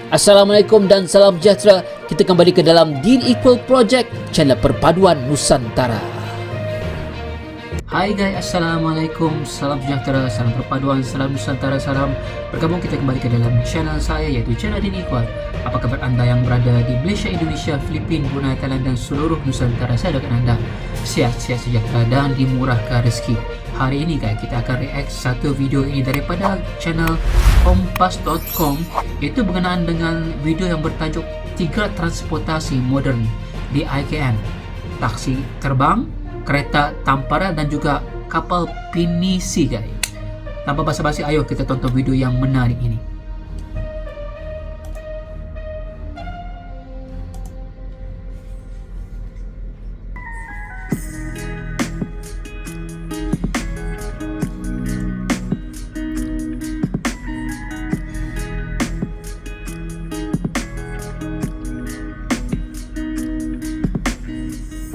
Assalamualaikum dan salam sejahtera. Kita kembali ke dalam Deal Equal Project, channel perpaduan Nusantara. Hai guys, Assalamualaikum, salam sejahtera, salam perpaduan, salam Nusantara, salam. Bergabung kita kembali ke dalam channel saya, yaitu channel Deal Equal. Apa kabar anda yang berada di Malaysia, Indonesia, Filipina, Brunei, Thailand dan seluruh Nusantara? Saya doakan anda sehat-sehat sejahtera dan dimurahkan rezeki. Hari ini guys, kita akan react satu video ini daripada channel kompas.com, iaitu berkenaan dengan video yang bertajuk 3 transportasi moden di IKN: taksi terbang, kereta tampara dan juga kapal pinisi guys. Tanpa basa-basi, ayo kita tonton video yang menarik ini.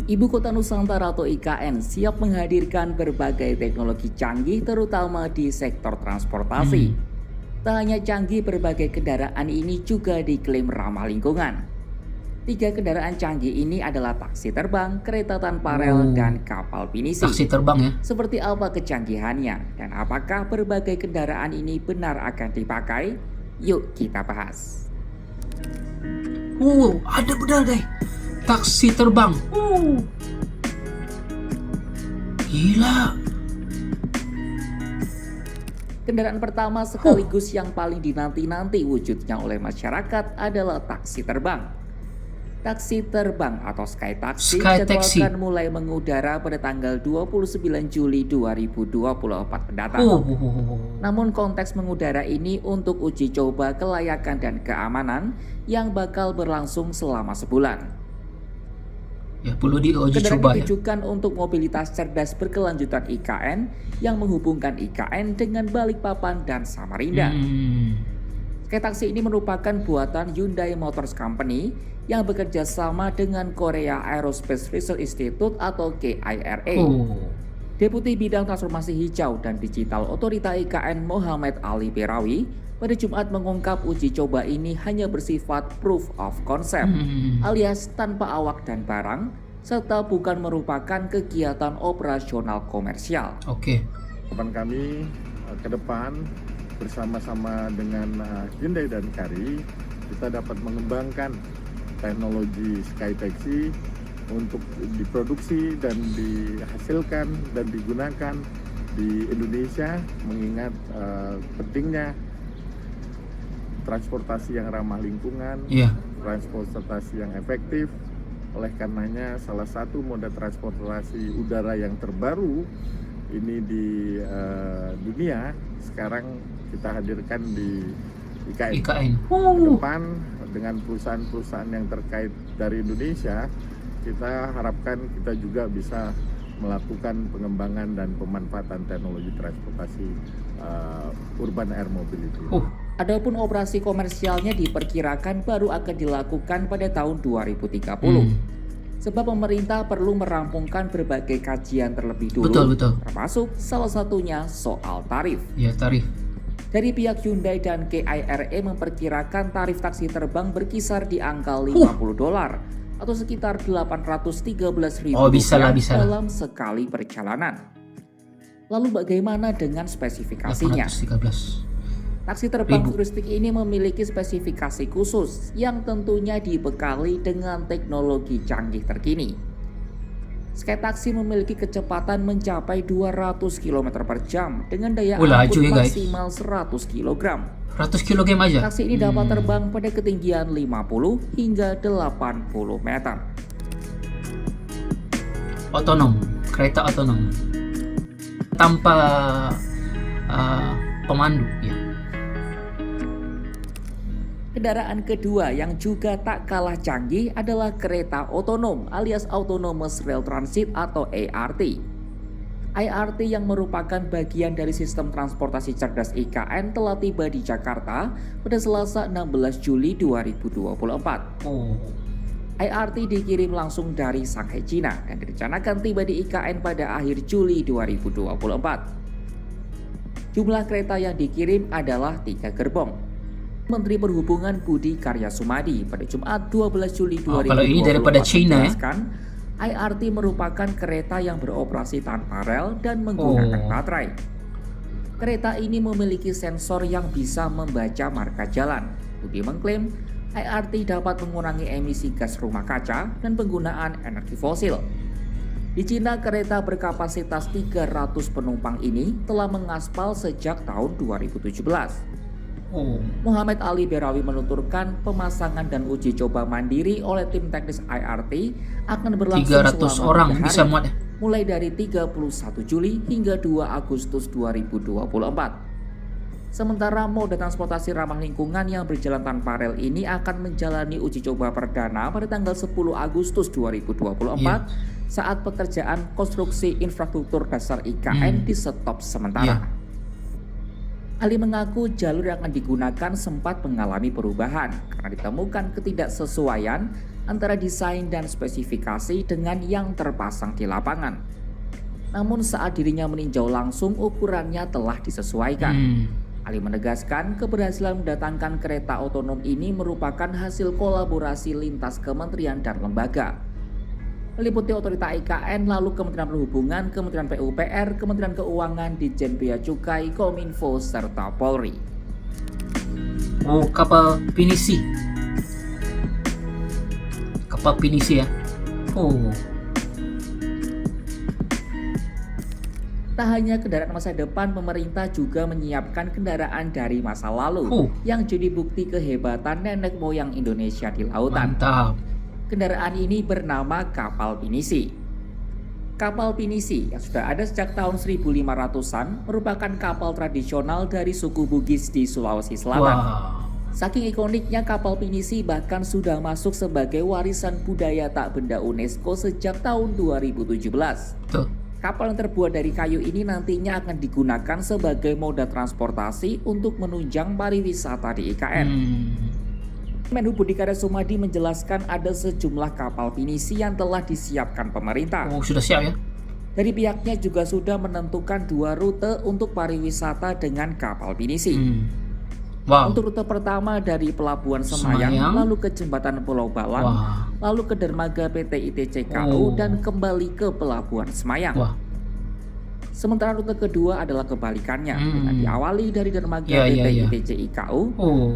Ibu Kota Nusantara atau IKN siap menghadirkan berbagai teknologi canggih terutama di sektor transportasi. Tak hanya canggih, berbagai kendaraan ini juga diklaim ramah lingkungan. 3 kendaraan canggih ini adalah taksi terbang, kereta tanpa rel, dan kapal pinisi. Taksi terbang ya. Seperti apa kecanggihannya dan apakah berbagai kendaraan ini benar akan dipakai? Yuk kita bahas. Ada benar guys. Taksi terbang. Gila. Kendaraan pertama sekaligus yang paling dinanti-nanti wujudnya oleh masyarakat adalah taksi terbang. Taksi terbang atau Sky Taxi dijadwalkan mulai mengudara pada tanggal 29 Juli 2024 mendatang. Namun konteks mengudara ini untuk uji coba kelayakan dan keamanan yang bakal berlangsung selama sebulan. Ya, perlu diuji Kendaraan coba ya. ditujukan untuk mobilitas cerdas berkelanjutan IKN yang menghubungkan IKN dengan Balikpapan dan Samarinda. Sky Taxi ini merupakan buatan Hyundai Motors Company yang bekerja sama dengan Korea Aerospace Research Institute atau KIRA. Deputi Bidang Transformasi Hijau dan Digital Otorita IKN Muhammad Ali Perawi pada Jumat mengungkap uji coba ini hanya bersifat proof of concept alias tanpa awak dan barang, serta bukan merupakan kegiatan operasional komersial. Harapan kami ke depan bersama-sama dengan Hyundai dan KARI, kita dapat mengembangkan teknologi Sky Taxi untuk diproduksi dan dihasilkan dan digunakan di Indonesia, mengingat pentingnya transportasi yang ramah lingkungan, transportasi yang efektif. Oleh karenanya salah satu moda transportasi udara yang terbaru ini di dunia sekarang kita hadirkan di IKN. Ke depan dengan perusahaan-perusahaan yang terkait dari Indonesia, kita harapkan kita juga bisa melakukan pengembangan dan pemanfaatan teknologi transportasi urban air mobility. Adapun operasi komersialnya diperkirakan baru akan dilakukan pada tahun 2030. Sebab pemerintah perlu merampungkan berbagai kajian terlebih dulu, termasuk salah satunya soal tarif. Tarif. Dari pihak Hyundai dan KIRA memperkirakan tarif taksi terbang berkisar di angka $50 atau sekitar 813.000 dalam sekali perjalanan. Lalu bagaimana dengan spesifikasinya? 813. Taksi terbang futuristik ini memiliki spesifikasi khusus yang tentunya dibekali dengan teknologi canggih terkini. Sky Taxi memiliki kecepatan mencapai 200 km per jam dengan daya angkut maksimal 100 kg. 100 kg aja? Taksi ini dapat terbang pada ketinggian 50 hingga 80 meter. Otonom, kereta otonom. Tanpa pemandu ya. Kendaraan kedua yang juga tak kalah canggih adalah kereta otonom alias Autonomous Rail Transit atau ART. ART yang merupakan bagian dari sistem transportasi cerdas IKN telah tiba di Jakarta pada Selasa 16 Juli 2024. ART dikirim langsung dari Shanghai, Cina dan direncanakan tiba di IKN pada akhir Juli 2024. Jumlah kereta yang dikirim adalah 3 gerbong. Menteri Perhubungan Budi Karya Sumadi pada Jumat 12 Juli 2024 kalau ini daripada China ya? menjelaskan IRT merupakan kereta yang beroperasi tanpa rel dan menggunakan baterai. Kereta ini memiliki sensor yang bisa membaca marka jalan. Budi mengklaim IRT dapat mengurangi emisi gas rumah kaca dan penggunaan energi fosil. Di Cina, kereta berkapasitas 300 penumpang ini telah mengaspal sejak tahun 2017. Muhammad Ali Berawi menuturkan pemasangan dan uji coba mandiri oleh tim teknis IRT akan berlangsung 300 selama orang 3 hari, bisa muat ya? mulai dari 31 Juli hingga 2 Agustus 2024. Sementara moda transportasi ramah lingkungan yang berjalan tanpa rel ini akan menjalani uji coba perdana pada tanggal 10 Agustus 2024 saat pekerjaan konstruksi infrastruktur dasar IKN di stop sementara. Ali mengaku jalur yang akan digunakan sempat mengalami perubahan karena ditemukan ketidaksesuaian antara desain dan spesifikasi dengan yang terpasang di lapangan. Namun saat dirinya meninjau langsung, ukurannya telah disesuaikan. Ali menegaskan keberhasilan mendatangkan kereta otonom ini merupakan hasil kolaborasi lintas kementerian dan lembaga, meliputi Otorita IKN, lalu Kementerian Perhubungan, Kementerian PUPR, Kementerian Keuangan, Ditjen Bea Cukai, Kominfo, serta Polri. Kapal pinisi. Kapal pinisi ya. Tak hanya kendaraan masa depan, pemerintah juga menyiapkan kendaraan dari masa lalu yang jadi bukti kehebatan nenek moyang Indonesia di lautan. Mantap. Kendaraan ini bernama kapal pinisi. Kapal pinisi yang sudah ada sejak tahun 1500-an merupakan kapal tradisional dari suku Bugis di Sulawesi Selatan. Saking ikoniknya, kapal pinisi bahkan sudah masuk sebagai warisan budaya tak benda UNESCO sejak tahun 2017. Kapal yang terbuat dari kayu ini nantinya akan digunakan sebagai moda transportasi untuk menunjang pariwisata di IKN. Menhub Budi Karya Sumadi menjelaskan ada sejumlah kapal pinisi yang telah disiapkan pemerintah. Sudah siap ya? Dari pihaknya juga sudah menentukan 2 rute untuk pariwisata dengan kapal pinisi. Untuk rute pertama dari Pelabuhan Semayang, lalu ke Jembatan Pulau Balang, lalu ke dermaga PT ITC-KU dan kembali ke Pelabuhan Semayang. Sementara rute kedua adalah kebalikannya, dengan diawali dari dermaga PT ITC-KU,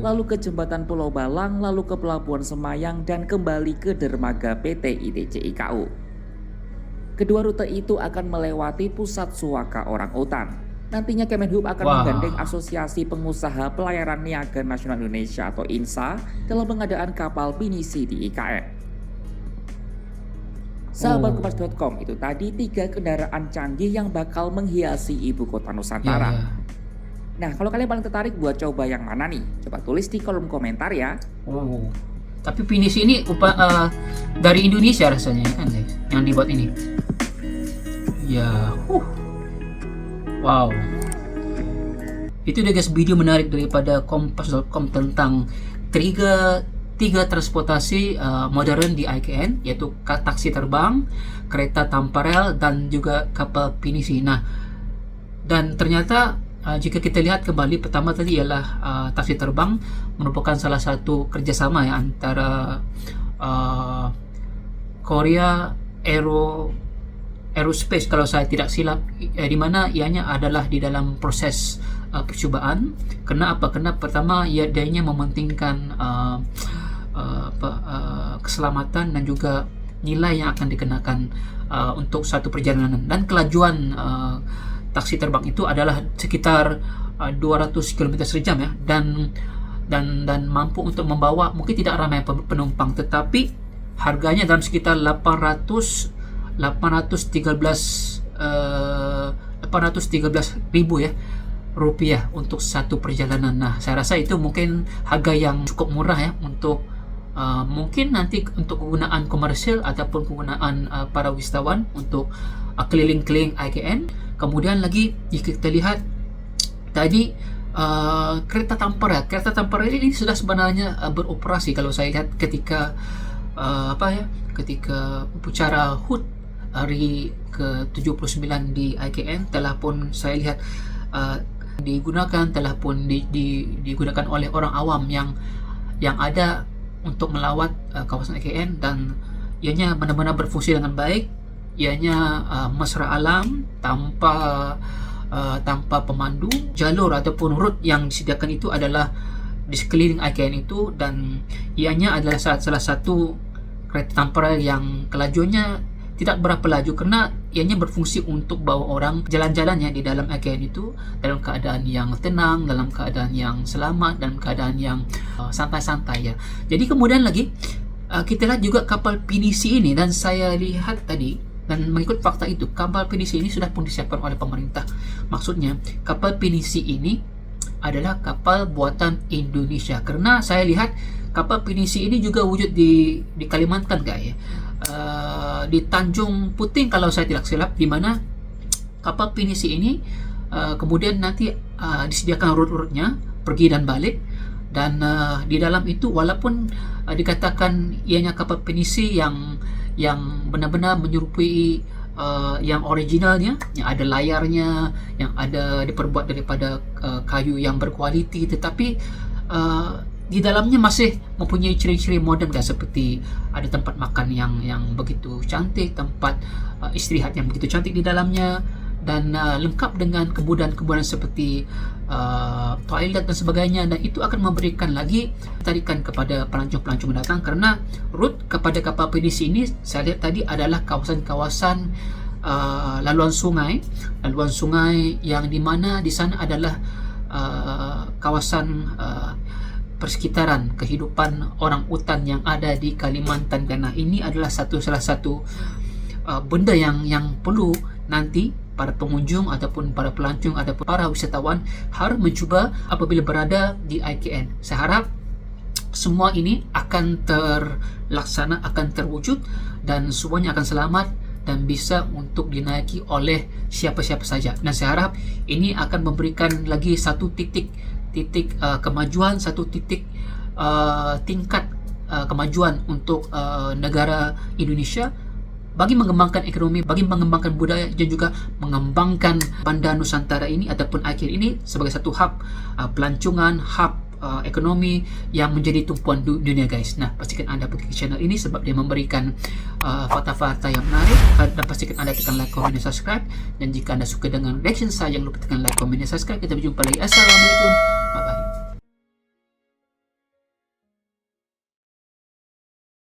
lalu ke Jembatan Pulau Balang, lalu ke Pelabuhan Semayang dan kembali ke dermaga PT ITC-KU. Kedua rute itu akan melewati pusat suaka orangutan. Nantinya Kemenhub akan menggandeng Asosiasi Pengusaha Pelayaran Niaga Nasional Indonesia atau INSA dalam pengadaan kapal pinisi di IKN. Sahabat Kompas.com, itu tadi 3 kendaraan canggih yang bakal menghiasi ibu kota Nusantara. Nah, kalau kalian paling tertarik buat coba yang mana nih? Coba tulis di kolom komentar ya. Tapi pinisi ini dari Indonesia rasanya kan guys, yang dibuat ini. Wow. Itu dia guys, video menarik daripada Kompas.com tentang tiga transportasi modern di IKN, yaitu taksi terbang, kereta tanpa rel, dan juga kapal pinisi. Nah, dan ternyata jika kita lihat kembali, pertama tadi ialah taksi terbang merupakan salah satu kerjasama ya antara Korea Aerospace kalau saya tidak silap, di mana ianya adalah di dalam proses percobaan. Kenapa? Karena pertama ianya mementingkan keselamatan dan juga nilai yang akan dikenakan untuk satu perjalanan, dan kelajuan taksi terbang itu adalah sekitar 200 km per jam ya, dan mampu untuk membawa mungkin tidak ramai penumpang, tetapi harganya dalam sekitar 813 ribu ya rupiah untuk satu perjalanan. Nah, saya rasa itu mungkin harga yang cukup murah ya untuk mungkin nanti untuk kegunaan komersil ataupun kegunaan para wisatawan untuk keliling-keliling IKN. Kemudian lagi jika kita lihat tadi kereta tanpa rel ini sudah sebenarnya beroperasi kalau saya lihat ketika ketika upacara HUT hari ke-79 di IKN telah pun saya lihat digunakan, telah pun digunakan oleh orang awam yang ada untuk melawat kawasan IKN, dan ianya benar-benar berfungsi dengan baik. Ianya mesra alam tanpa pemandu. Jalur ataupun route yang disediakan itu adalah di sekeliling IKN itu, dan ianya adalah salah satu kereta tanpa rel yang kelajuannya tidak berapa laju, karena ianya berfungsi untuk bawa orang jalan-jalannya di dalam IKN itu dalam keadaan yang tenang, dalam keadaan yang selamat, dalam keadaan yang santai-santai ya. Jadi kemudian lagi kita lihat juga kapal pinisi ini, dan saya lihat tadi dan mengikut fakta itu, kapal pinisi ini sudah pun disiapkan oleh pemerintah. Maksudnya kapal pinisi ini adalah kapal buatan Indonesia, karena saya lihat kapal pinisi ini juga wujud di Kalimantan guys, di Tanjung Puting kalau saya tidak silap, di mana kapal pinisi ini kemudian nanti disediakan rute-rutenya pergi dan balik, dan di dalam itu walaupun dikatakan ianya kapal pinisi yang benar-benar menyerupai yang originalnya, yang ada layarnya, yang ada diperbuat daripada kayu yang berkualiti, tetapi di dalamnya masih mempunyai ciri-ciri moden guys, seperti ada tempat makan yang begitu cantik, tempat istirahat yang begitu cantik di dalamnya, dan lengkap dengan kemudahan-kemudahan seperti toilet dan sebagainya. Dan itu akan memberikan lagi tarikan kepada pelancong-pelancong mendatang, karena route kepada kapal pinisi ini saya lihat tadi adalah kawasan-kawasan laluan sungai yang dimana di sana adalah kawasan persekitaran kehidupan orang utan yang ada di Kalimantan. Dan ini adalah salah satu benda yang perlu nanti para pengunjung ataupun para pelancong ataupun para wisatawan harus mencuba apabila berada di IKN. Saya harap semua ini akan terlaksana, akan terwujud, dan semuanya akan selamat dan bisa untuk dinaiki oleh siapa-siapa saja. Dan saya harap ini akan memberikan lagi satu titik kemajuan, satu titik tingkat kemajuan untuk negara Indonesia, bagi mengembangkan ekonomi, bagi mengembangkan budaya, dan juga mengembangkan Bandar Nusantara ini ataupun IKN ini sebagai satu hub pelancongan, hub ekonomi yang menjadi tumpuan dunia guys. Nah, pastikan anda pergi ke channel ini sebab dia memberikan fakta-fakta yang menarik, dan pastikan anda tekan like, komen, dan subscribe. Dan jika anda suka dengan reaction saya, jangan lupa tekan like, komen, dan subscribe. Kita berjumpa lagi. Assalamualaikum, bye bye.